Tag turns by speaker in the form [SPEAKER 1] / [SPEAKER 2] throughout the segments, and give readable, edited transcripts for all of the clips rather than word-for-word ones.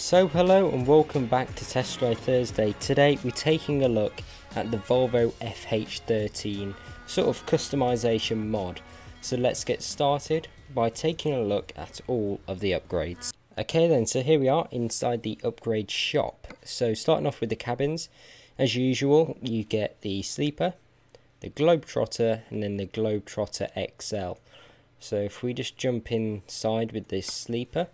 [SPEAKER 1] So hello and welcome back to Test Drive Thursday. Today we're taking a look at the Volvo FH13 sort of customization mod. So let's get started by taking a look at all of the upgrades. Okay then, so here we are inside the upgrade shop. So starting off with the cabins, as usual you get the sleeper, the Globetrotter and then the Globetrotter XL. So if we just jump inside with this sleeper,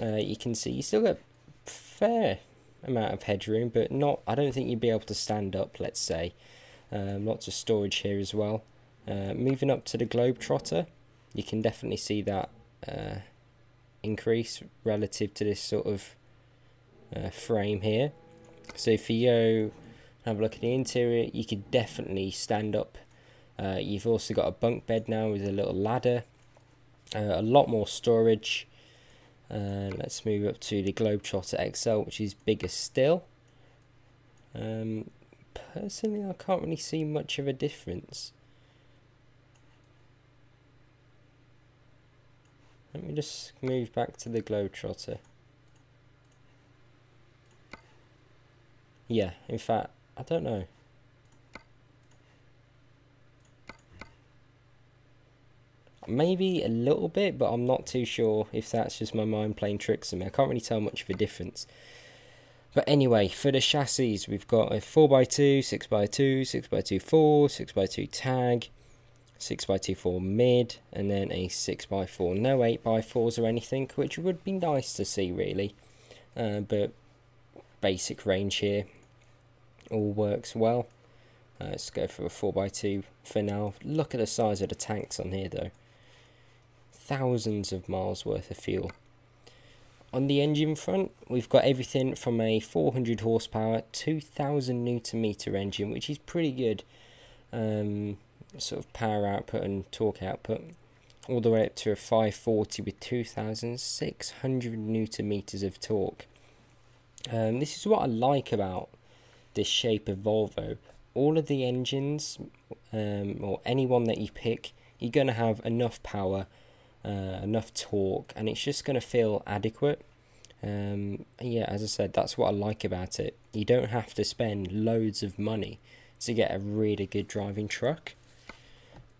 [SPEAKER 1] you can see you still got a fair amount of headroom, but not. I don't think you'd be able to stand up, let's say. Lots of storage here as well. Moving up to the Globetrotter, you can definitely see that increase relative to this sort of frame here. So if you go have a look at the interior, you could definitely stand up. You've also got a bunk bed now with a little ladder, a lot more storage. Let's move up to the Globetrotter XL, which is bigger still. Personally, I can't really see much of a difference. Let me just move back to the Globetrotter. Yeah, in fact, I don't know. Maybe a little bit, but I'm not too sure if that's just my mind playing tricks on me. I can't really tell much of a difference. But anyway, for the chassis, we've got a 4x2, 6x2, 6x2 4, 6x2 tag, 6x2 4 mid, and then a 6x4. No 8x4s or anything, which would be nice to see really. But basic range here all works well. Let's go for a 4x2 for now. Look at the size of the tanks on here though. Thousands of miles worth of fuel. On the engine front, we've got everything from a 400 horsepower, 2000 Newton meter engine, which is pretty good sort of power output and torque output, all the way up to a 540 with 2600 Newton meters of torque. This is what I like about this shape of Volvo. All of the engines, or any one that you pick, you're going to have enough power, enough torque, and it's just going to feel adequate. Yeah, as I said, that's what I like about it. You don't have to spend loads of money to get a really good driving truck.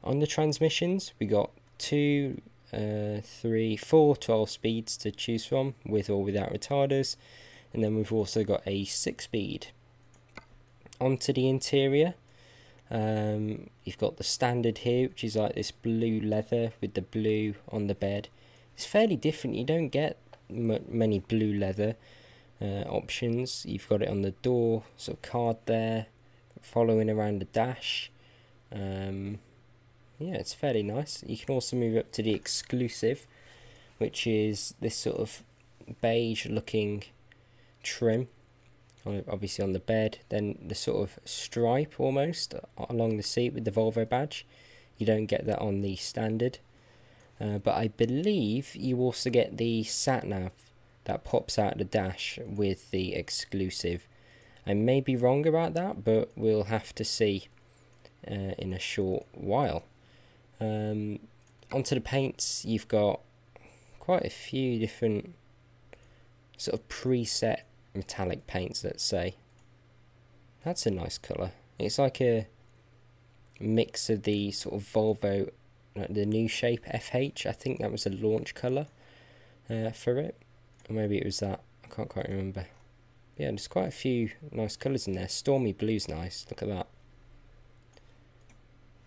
[SPEAKER 1] On the transmissions, we got 2, 3, 4 12 speeds to choose from, with or without retarders, and then we've also got a 6-speed. Onto the interior, you've got the standard here, which is like this blue leather with the blue on the bed. It's fairly different. You don't get many blue leather options. You've got it on the door sort of card there, following around the dash. Yeah, it's fairly nice. You can also move up to the exclusive, which is this sort of beige looking trim, obviously on the bed, then the sort of stripe almost along the seat with the Volvo badge. You don't get that on the standard, but I believe you also get the sat-nav that pops out the dash with the exclusive. I may be wrong about that, but we'll have to see in a short while. Onto the paints, you've got quite a few different sort of preset metallic paints, let's say. That's a nice colour. It's like a mix of the sort of Volvo, like the new shape FH. I think that was a launch colour for it, or maybe it was that. I can't quite remember. Yeah, there's quite a few nice colours in there. Stormy blue's nice. Look at that.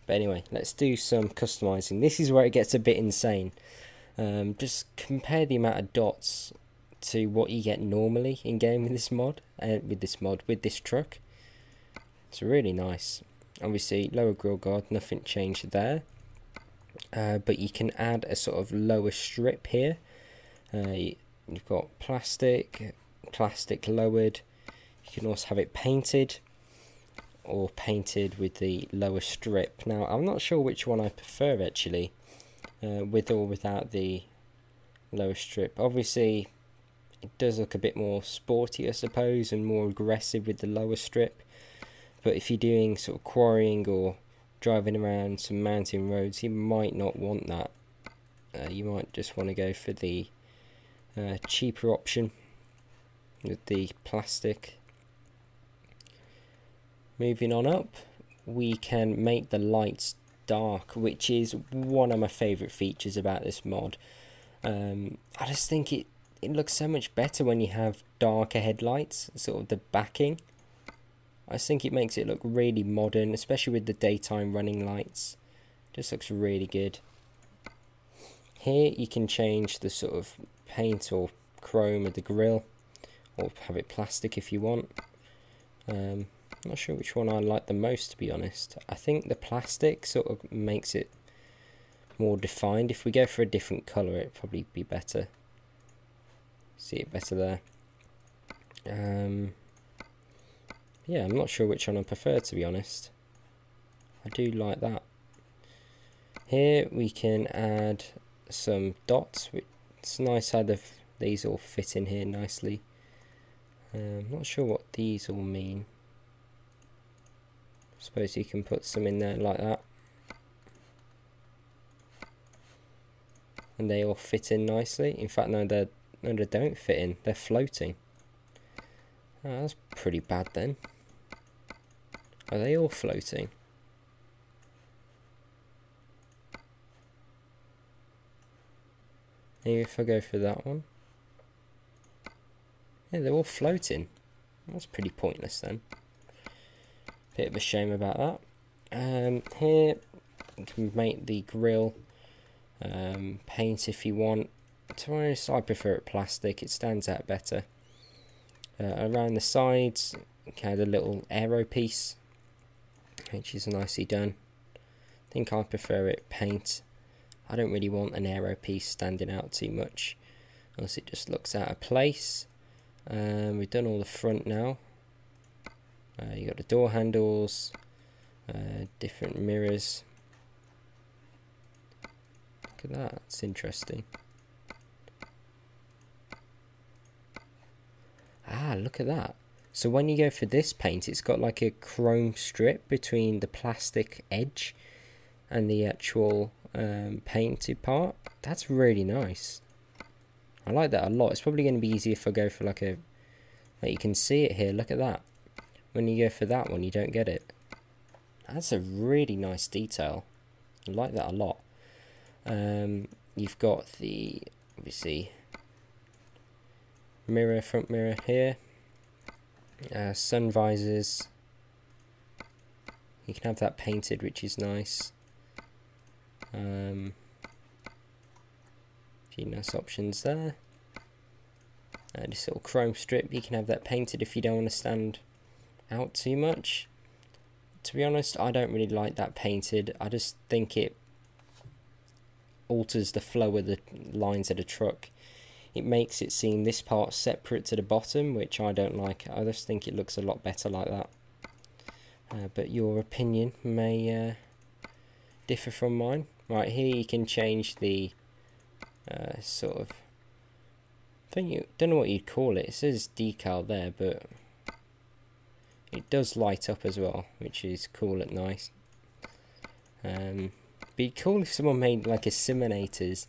[SPEAKER 1] But anyway, let's do some customising. This is where it gets a bit insane. Just compare the amount of dots to what you get normally in game with this mod, with this truck. It's really nice. Obviously lower grille guard, nothing changed there, but you can add a sort of lower strip here. You've got plastic lowered. You can also have it painted, or painted with the lower strip. Now I'm not sure which one I prefer actually, with or without the lower strip. Obviously it does look a bit more sporty, I suppose, and more aggressive with the lower strip. But if you're doing sort of quarrying or driving around some mountain roads, you might not want that. You might just want to go for the cheaper option. with the plastic. Moving on up, we can make the lights dark, which is one of my favourite features about this mod. I just think it looks so much better when you have darker headlights, sort of the backing. I just think it makes it look really modern, especially with the daytime running lights. Just looks really good. Here you can change the sort of paint or chrome of the grille, or have it plastic if you want. I'm not sure which one I like the most, to be honest. I think the plastic sort of makes it more defined. If we go for a different colour, it'd probably be better. See it better there. Yeah, I'm not sure which one I prefer, to be honest. I do like that. Here we can add some dots. It's nice how these all fit in here nicely. I'm not sure what these all mean. I suppose you can put some in there like that. And they all fit in nicely. In fact, no, they don't fit in. They're floating. Oh, that's pretty bad then. Are they all floating? Maybe if I go for that one. Yeah, they're all floating. That's pretty pointless then. Bit of a shame about that. Here you can make the grille paint if you want. To be honest, I prefer it plastic. It stands out better. Around the sides, you can add a little aero piece, which is nicely done. I think I prefer it paint. I don't really want an aero piece standing out too much, else it just looks out of place. We've done all the front now. You got the door handles, different mirrors. Look at that, that's interesting. Ah, look at that. So when you go for this paint, it's got like a chrome strip between the plastic edge and the actual painted part. That's really nice. I like that a lot. It's probably going to be easier if I go for like you can see it here, look at that. When you go for that one, you don't get it. That's a really nice detail. I like that a lot. You've got the, obviously, front mirror here. Sun visors. You can have that painted, which is nice. Few nice options there. This little chrome strip, you can have that painted if you don't want to stand out too much. To be honest, I don't really like that painted. I just think it alters the flow of the lines of the truck. It makes it seem this part separate to the bottom, which I don't like. I just think it looks a lot better like that. But your opinion may differ from mine. Right, here you can change the sort of, don't know what you'd call it. It says decal there, but it does light up as well, which is cool at night. Be cool if someone made like a Simonators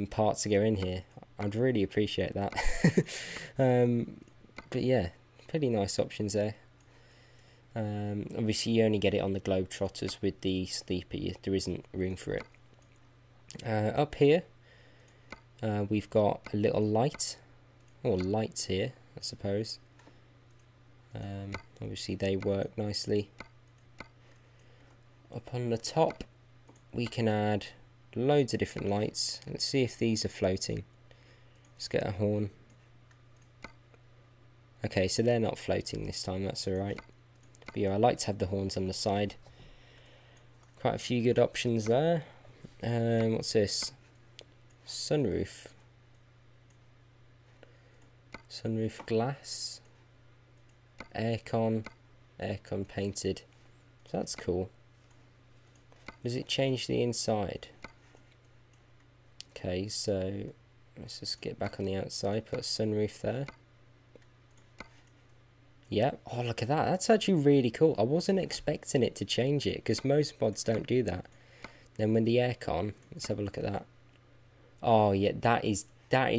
[SPEAKER 1] part to go in here. I'd really appreciate that. But yeah, pretty nice options there. Obviously you only get it on the Globetrotters. With the Sleeper there isn't room for it. Up here we've got a little light, or lights here I suppose. Obviously they work nicely. Up on the top we can add loads of different lights. Let's see if these are floating. Let's get a horn. Okay, so they're not floating this time, that's alright. But yeah, I like to have the horns on the side. Quite a few good options there. What's this? Sunroof. Sunroof glass. Aircon painted. So that's cool. Does it change the inside? Okay, so let's just get back on the outside, put a sunroof there. Yep. Oh, look at that. That's actually really cool. I wasn't expecting it to change it, because most mods don't do that. Then with the aircon, let's have a look at that. Oh, yeah, that is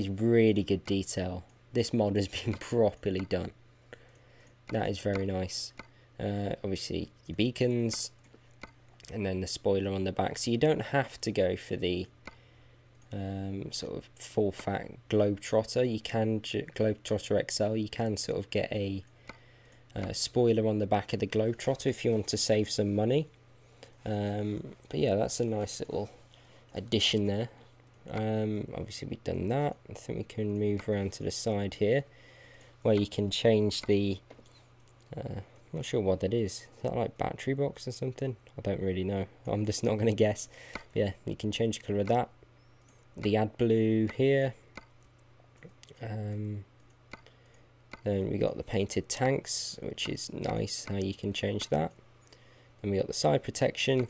[SPEAKER 1] really good detail. this mod has been properly done. That is very nice. Obviously your beacons, and then the spoiler on the back, so you don't have to go for the sort of full fat Globetrotter. You can Globetrotter XL. You can sort of get a spoiler on the back of the Globetrotter if you want to save some money. But yeah, that's a nice little addition there. Obviously we've done that. I think we can move around to the side here, where you can change the not sure what that is. Is that like battery box or something? I don't really know. I'm just not going to guess. Yeah, you can change the colour of that. The AdBlue here. Then we got the painted tanks, which is nice how you can change that. And we got the side protection.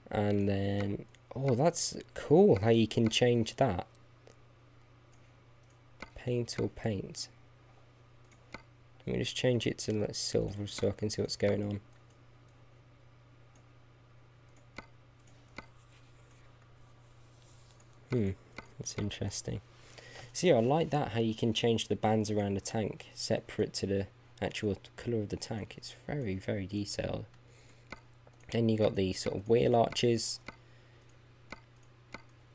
[SPEAKER 1] And then, oh, that's cool how you can change that. Paint or paint. Let me just change it to like silver so I can see what's going on. That's interesting. So yeah, I like that, how you can change the bands around the tank separate to the actual colour of the tank. It's very, very detailed. Then you got the sort of wheel arches,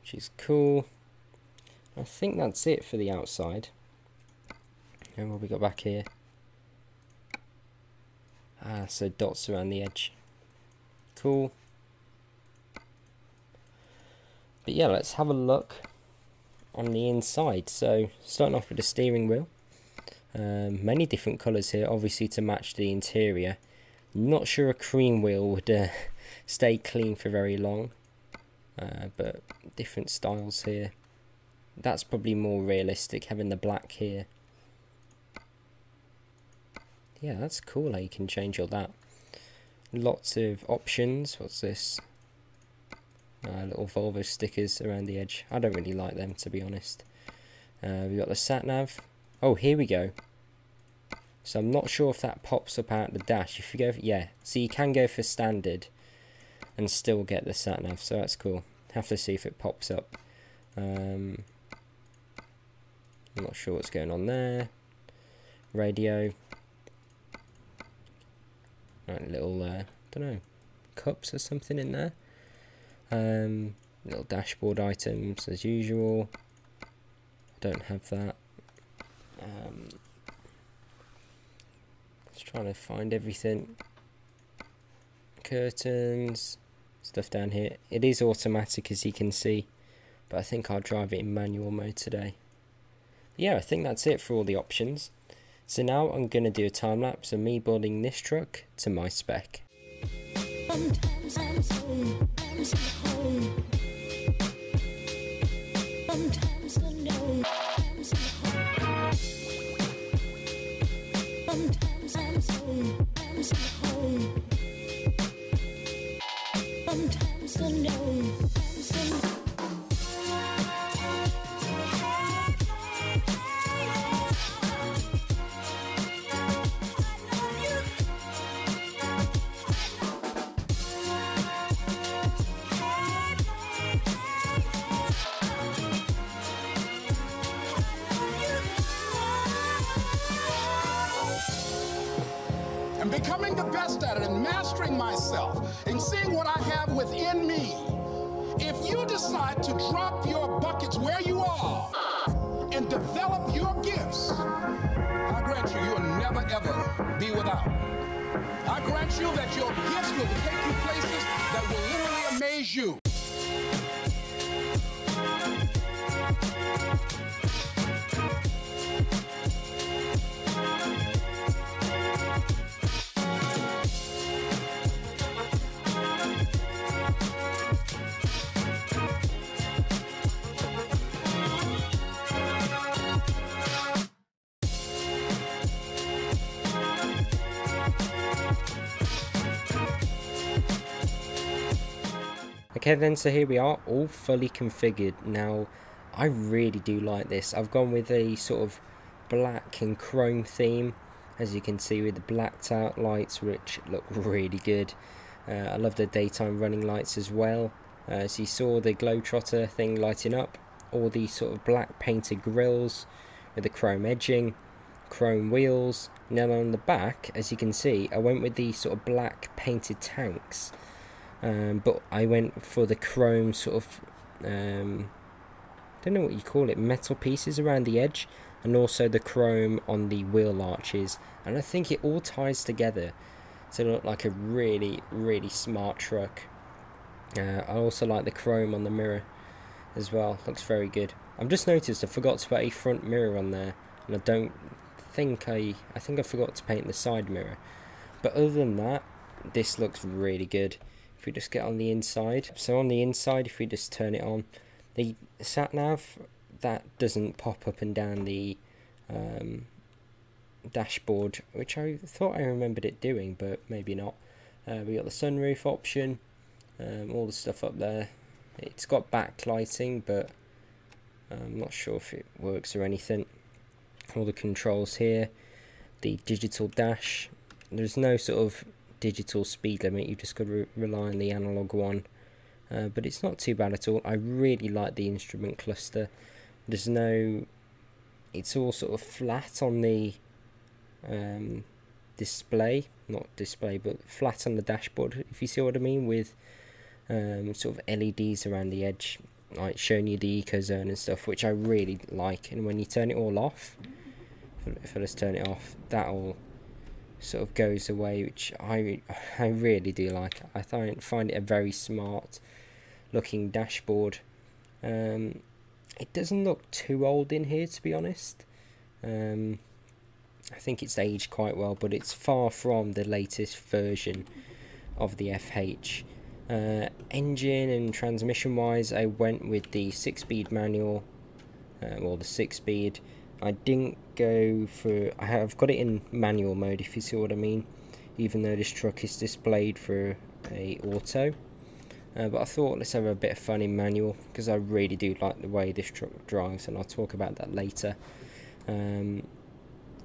[SPEAKER 1] which is cool. I think that's it for the outside. And what we got back here? So dots around the edge. Cool. But yeah, let's have a look on the inside. So starting off with the steering wheel. Many different colours here, obviously to match the interior. Not sure a cream wheel would stay clean for very long. But different styles here. That's probably more realistic, having the black here. Yeah, that's cool how you can change all that. Lots of options. What's this? Little Volvo stickers around the edge. I don't really like them, to be honest. We've got the sat nav. Oh, here we go. So I'm not sure if that pops up out the dash. If you go, yeah. So you can go for standard and still get the sat nav. So that's cool. Have to see if it pops up. I'm not sure what's going on there. Radio. Right, little don't know, cups or something in there. Little dashboard items as usual. I don't have that. Just trying to find everything. Curtains, stuff down here. It is automatic, as you can see, but I think I'll drive it in manual mode today. Yeah, I think that's it for all the options. So now I'm going to do a time lapse of me building this truck to my spec.
[SPEAKER 2] Sometimes I'm so home. Sometimes alone. Sometimes I'm so home. Sometimes alone.
[SPEAKER 3] Becoming the best at it and mastering myself and seeing what I have within me. If you decide to drop your buckets where you are and develop your gifts, I grant you, you'll never ever be without. I grant you that your gifts will take you places that will literally amaze you.
[SPEAKER 1] Okay then, so here we are, all fully configured. Now, I really do like this. I've gone with a sort of black and chrome theme, as you can see, with the blacked out lights, which look really good. I love the daytime running lights as well. So you saw the Globetrotter thing lighting up. all these sort of black painted grills with the chrome edging, chrome wheels, and then on the back, as you can see, I went with these sort of black painted tanks, but I went for the chrome sort of don't know what you call it, metal pieces around the edge, and also the chrome on the wheel arches, and I think it all ties together to look like a really, really smart truck. I also like the chrome on the mirror as well, looks very good. I've just noticed I forgot to put a front mirror on there, and I think I forgot to paint the side mirror, but other than that, this looks really good. If we just get on the inside, so on the inside, if we just turn it on, the sat nav, that doesn't pop up and down the dashboard, which I thought I remembered it doing, but maybe not. We got the sunroof option, all the stuff up there. It's got backlighting, but I'm not sure if it works or anything. All the controls here, the digital dash. There's no sort of digital speed limit, you've just got to rely on the analog one. But it's not too bad at all. I really like the instrument cluster. There's no, it's all sort of flat on the display, not display, but flat on the dashboard, if you see what I mean, with sort of LEDs around the edge, like showing you the eco zone and stuff, which I really like. And when you turn it all off, if I just turn it off, that all sort of goes away, which I really do like. I find it a very smart looking dashboard. It doesn't look too old in here, to be honest. I think it's aged quite well, but it's far from the latest version of the FH. Engine and transmission wise, I went with the 6-speed manual, or the 6-speed. I didn't go for, I've got it in manual mode, if you see what I mean, even though this truck is displayed for a auto. But I thought, let's have a bit of fun in manual, because I really do like the way this truck drives, and I'll talk about that later. And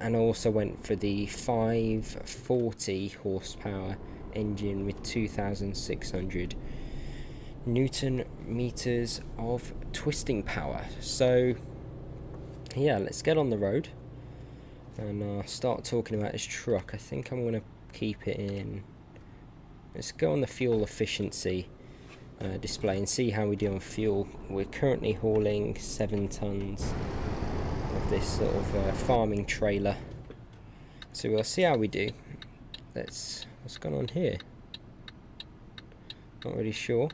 [SPEAKER 1] I also went for the 540 horsepower engine with 2,600 Newton meters of twisting power. So yeah, let's get on the road and start talking about this truck. I think I'm going to keep it in, let's go on the fuel efficiency display and see how we do on fuel. We're currently hauling 7 tons of this sort of farming trailer, so we'll see how we do. What's going on here? Not really sure.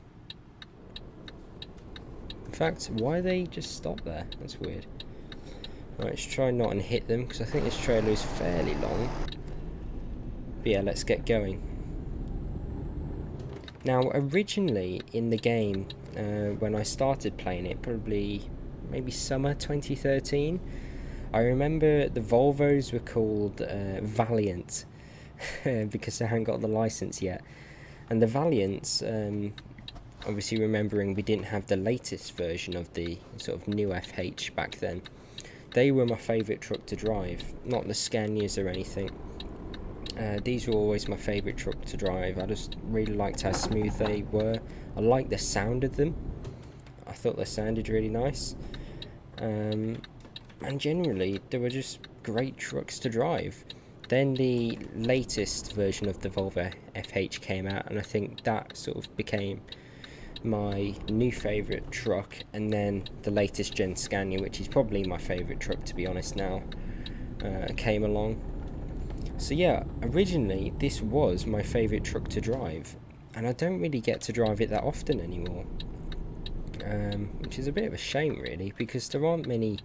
[SPEAKER 1] In fact, why they just stop there? That's weird. Right, let's try not and hit them, because I think this trailer is fairly long. But yeah, let's get going. Now, originally in the game, when I started playing it, probably maybe summer 2013, I remember the Volvos were called Valiant, because they hadn't got the license yet. And the Valiants, obviously remembering we didn't have the latest version of the sort of new FH back then, they were my favourite truck to drive, not the Scanias or anything. These were always my favourite truck to drive. I just really liked how smooth they were. I liked the sound of them. I thought they sounded really nice. And generally, they were just great trucks to drive. Then the latest version of the Volvo FH came out, and I think that sort of became my new favourite truck. And then the latest gen Scania, which is probably my favourite truck to be honest now, came along. So yeah, originally this was my favourite truck to drive, and I don't really get to drive it that often anymore, which is a bit of a shame really, because there aren't many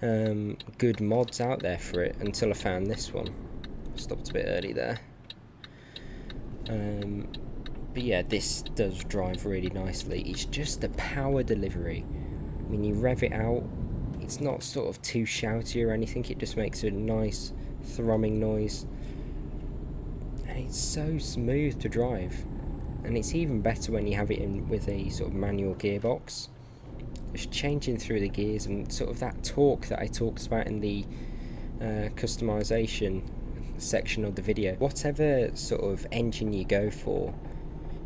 [SPEAKER 1] good mods out there for it until I found this one. Stopped a bit early there. But yeah, this does drive really nicely. It's just the power delivery. When you rev it out, it's not sort of too shouty or anything, it just makes a nice thrumming noise, and it's so smooth to drive. And it's even better when you have it in with a sort of manual gearbox, just changing through the gears and sort of that torque that I talked about in the customization section of the video. Whatever sort of engine you go for,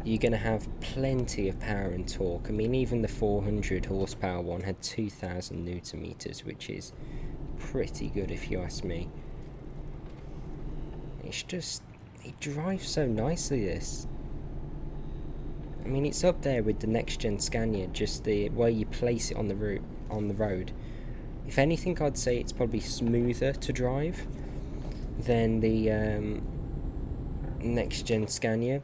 [SPEAKER 1] you're going to have plenty of power and torque. I mean, even the 400 horsepower one had 2000 newton meters, which is pretty good if you ask me. It's just, it drives so nicely, this. I mean, it's up there with the next gen Scania, just the way you place it on the road. If anything, I'd say it's probably smoother to drive than the next gen Scania.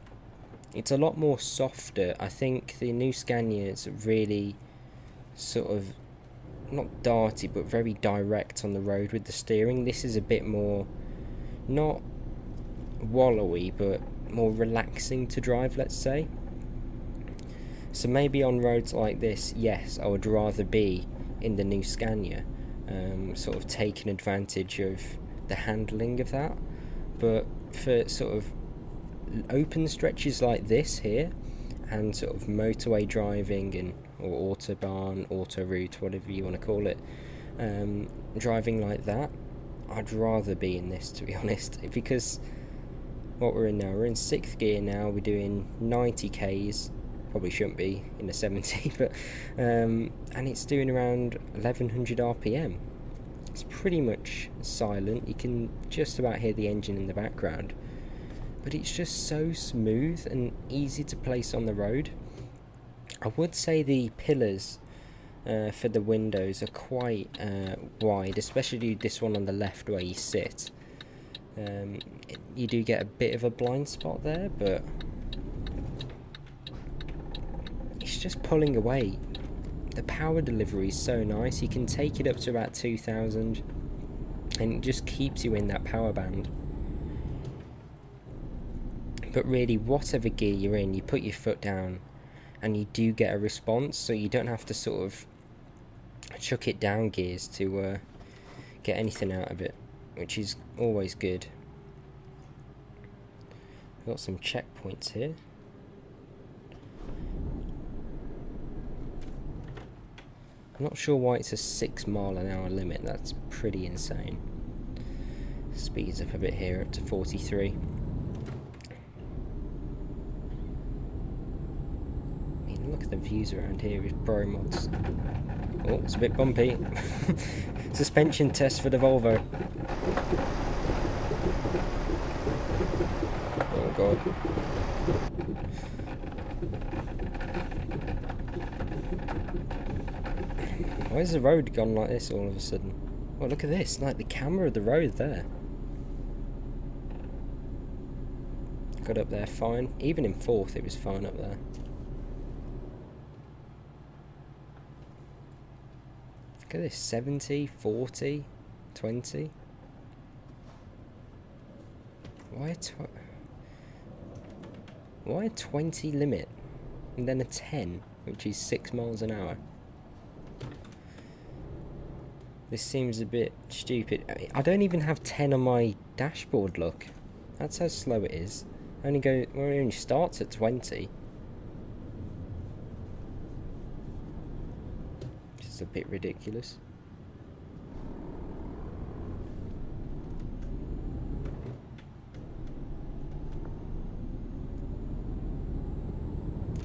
[SPEAKER 1] It's a lot more softer. I think the new Scania is really sort of not darty but very direct on the road with the steering. This is a bit more, not wallowy, but more relaxing to drive, let's say. So maybe on roads like this, yes, I would rather be in the new Scania, sort of taking advantage of the handling of that. But for sort of open stretches like this here, and sort of motorway driving and or autobahn, autoroute, whatever you want to call it, driving like that, I'd rather be in this, to be honest, because what we're in now, we're in 6th gear now, we're doing 90 k's, probably shouldn't be in a 70, but and it's doing around 1100 rpm. It's pretty much silent, you can just about hear the engine in the background, but it's just so smooth and easy to place on the road. I would say the pillars for the windows are quite wide, especially this one on the left where you sit. You do get a bit of a blind spot there, but it's just pulling away. The power delivery is so nice, you can take it up to about 2000 and it just keeps you in that power band. But really, whatever gear you're in, you put your foot down and you do get a response, so you don't have to sort of chuck it down gears to get anything out of it, which is always good. Got some checkpoints here. I'm not sure why it's a 6 mph limit, that's pretty insane. Speeds up a bit here, up to 43. Look at the views around here with Bro Mods. Oh, it's a bit bumpy. Suspension test for the Volvo. Oh god. Why has the road gone like this all of a sudden? Oh, look at this, like the camera of the road there. Got up there fine. Even in 4th it was fine up there. Look at this, 70, 40, 20. Why a 20 limit? And then a 10, which is 6 mph. This seems a bit stupid. I don't even have 10 on my dashboard, look. That's how slow it is. It only starts at 20. A bit ridiculous.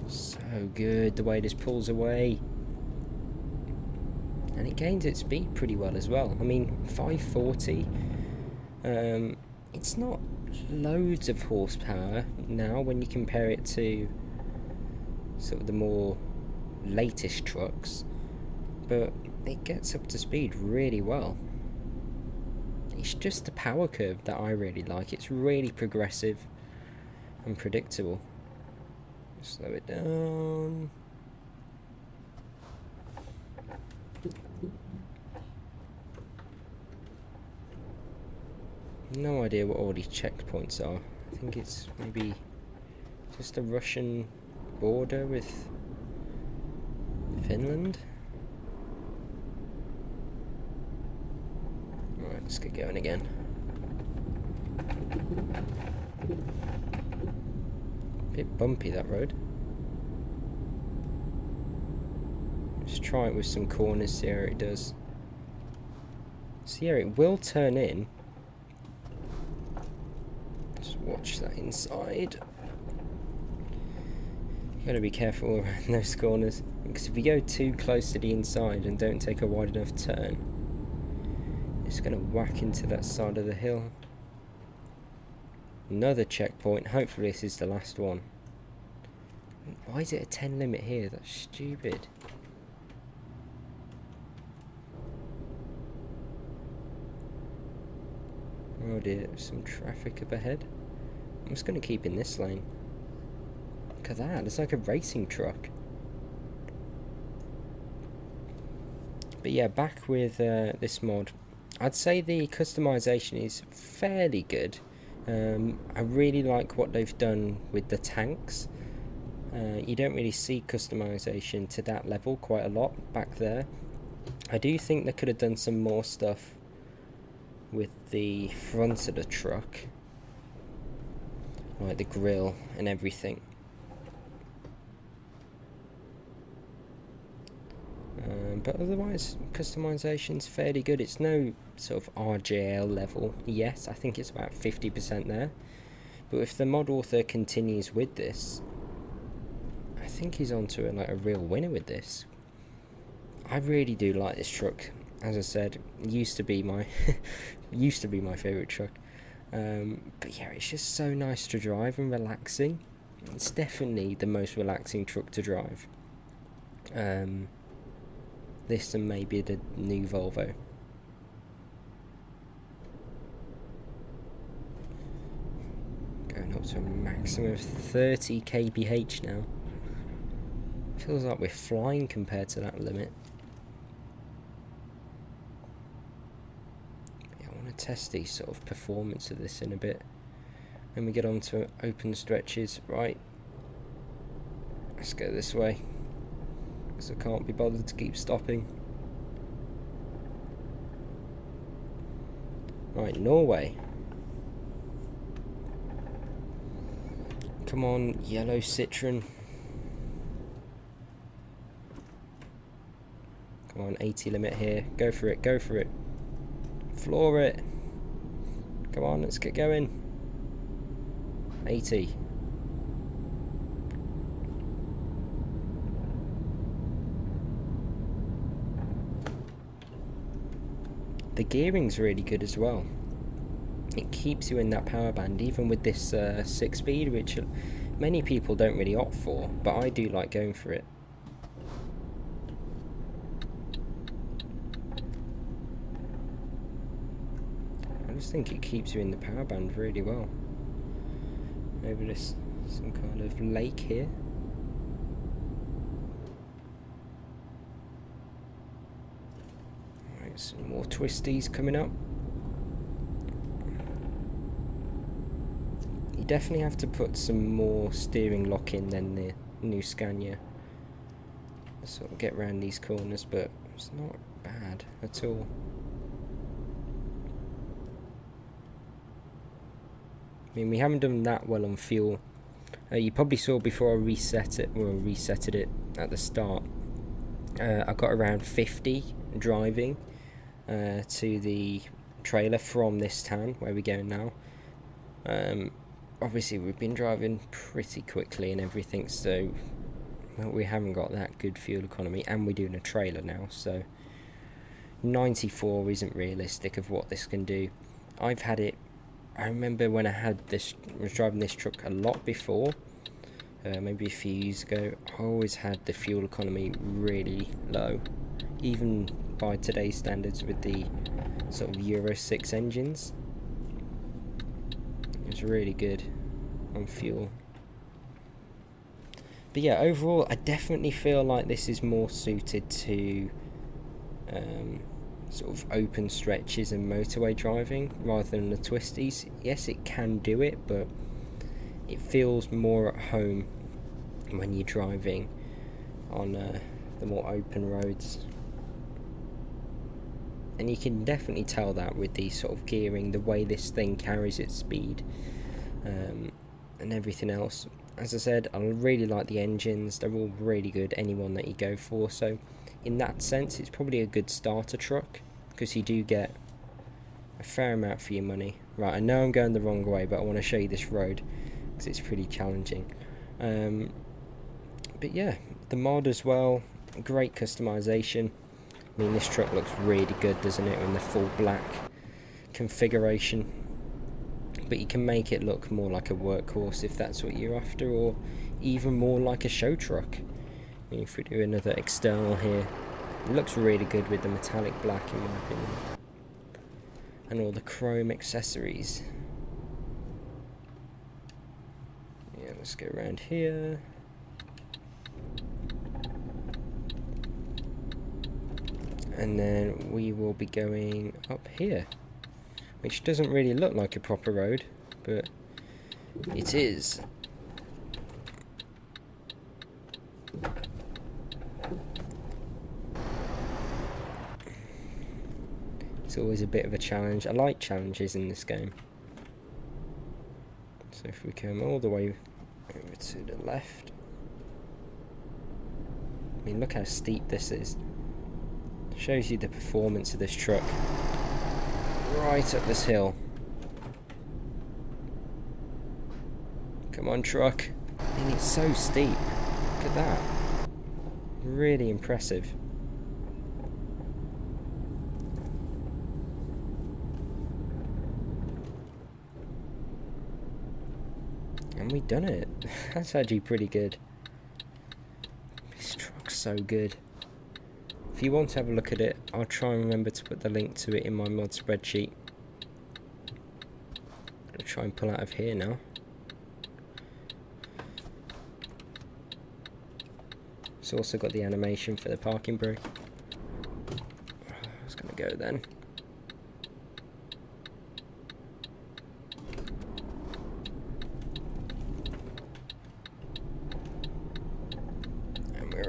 [SPEAKER 1] So good the way this pulls away, and it gains its speed pretty well as well. I mean, 540, it's not loads of horsepower now when you compare it to sort of the more latest trucks, but it gets up to speed really well. It's just the power curve that I really like. It's really progressive and predictable. Slow it down. No idea what all these checkpoints are. I think it's maybe just the Russian border with Finland. Right, let's get going again. Bit bumpy, that road. Let's try it with some corners, see how it does. So yeah, it will turn in. Just watch that inside. Got to be careful around those corners, because if you go too close to the inside and don't take a wide enough turn, it's going to whack into that side of the hill. Another checkpoint. Hopefully this is the last one. Why is it a 10 limit here? That's stupid. Oh dear, there's some traffic up ahead. I'm just going to keep in this lane. Look at that, it's like a racing truck. But yeah, back with this mod. I'd say the customization is fairly good. I really like what they've done with the tanks. You don't really see customization to that level quite a lot back there. I do think they could have done some more stuff with the front of the truck, like the grille and everything. But otherwise, customization's fairly good. It's no sort of RJL level. Yes, I think it's about 50% there. But if the mod author continues with this, I think he's onto a real winner with this. I really do like this truck. As I said, it used to be my favourite truck. But yeah, it's just so nice to drive and relaxing. It's definitely the most relaxing truck to drive. This and maybe the new Volvo. Going up to a maximum of 30 kph now. Feels like we're flying compared to that limit. Yeah, I want to test the sort of performance of this in a bit. When we get on to open stretches, right, let's go this way. Because I can't be bothered to keep stopping. Right, Norway. Come on, yellow Citroen. Come on, 80 limit here. Go for it, go for it. Floor it. Come on, let's get going. 80. The gearing's really good as well. It keeps you in that power band, even with this 6-speed, which many people don't really opt for, but I do like going for it. I just think it keeps you in the power band really well. Over this, some kind of lake here. Some more twisties coming up. You definitely have to put some more steering lock in than the new Scania. Sort of get around these corners, but it's not bad at all. I mean, we haven't done that well on fuel. You probably saw before I resetted it at the start. I got around 50 driving to the trailer from this town where we're going now. Obviously we've been driving pretty quickly and everything, so we haven't got that good fuel economy, and we're doing a trailer now, so 94 isn't realistic of what this can do. I've had it, I remember when I was driving this truck a lot before, maybe a few years ago. I always had the fuel economy really low, even by today's standards with the sort of Euro 6 engines. It was really good on fuel. But yeah, overall I definitely feel like this is more suited to sort of open stretches and motorway driving rather than the twisties. Yes, it can do it, but it feels more at home when you're driving on the more open roads. And you can definitely tell that with the sort of gearing, the way this thing carries its speed, and everything else. As I said, I really like the engines. They're all really good, any one that you go for. So in that sense, it's probably a good starter truck, because you do get a fair amount for your money. Right, I know I'm going the wrong way, but I want to show you this road because it's pretty challenging. But yeah, the mod as well, great customization. I mean, this truck looks really good, doesn't it, in the full black configuration. But you can make it look more like a workhorse if that's what you're after, or even more like a show truck. I mean, if we do another external here, it looks really good with the metallic black in my opinion. And all the chrome accessories. Yeah, let's go around here. And then we will be going up here, which doesn't really look like a proper road, but it is. It's always a bit of a challenge. I like challenges in this game. So if we come all the way over to the left, I mean, look how steep this is. Shows you the performance of this truck. Right up this hill. Come on, truck. I mean, it's so steep. Look at that. Really impressive. And we done it. That's actually pretty good. This truck's so good. If you want to have a look at it, I'll try and remember to put the link to it in my mod spreadsheet. I'll try and pull out of here now. It's also got the animation for the parking brake. It's going to go then.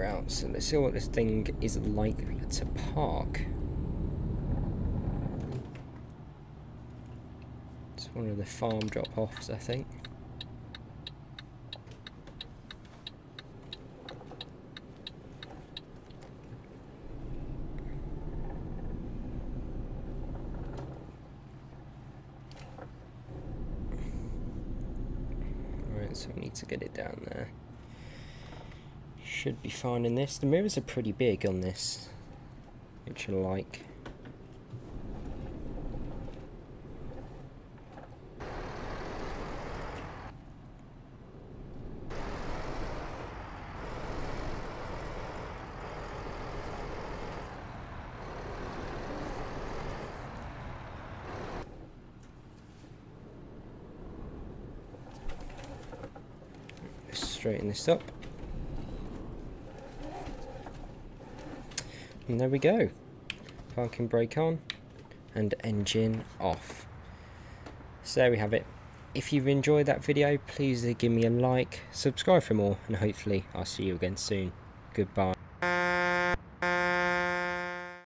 [SPEAKER 1] Out, so let's see what this thing is like to park. It's one of the farm drop-offs, I think. Right, so we need to get it down there. Should be fine in this. The mirrors are pretty big on this, which I like. Let's straighten this up. And there we go. Parking brake on and engine off. So there we have it. If you've enjoyed that video, please give me a like, subscribe for more, and hopefully I'll see you again soon. Goodbye.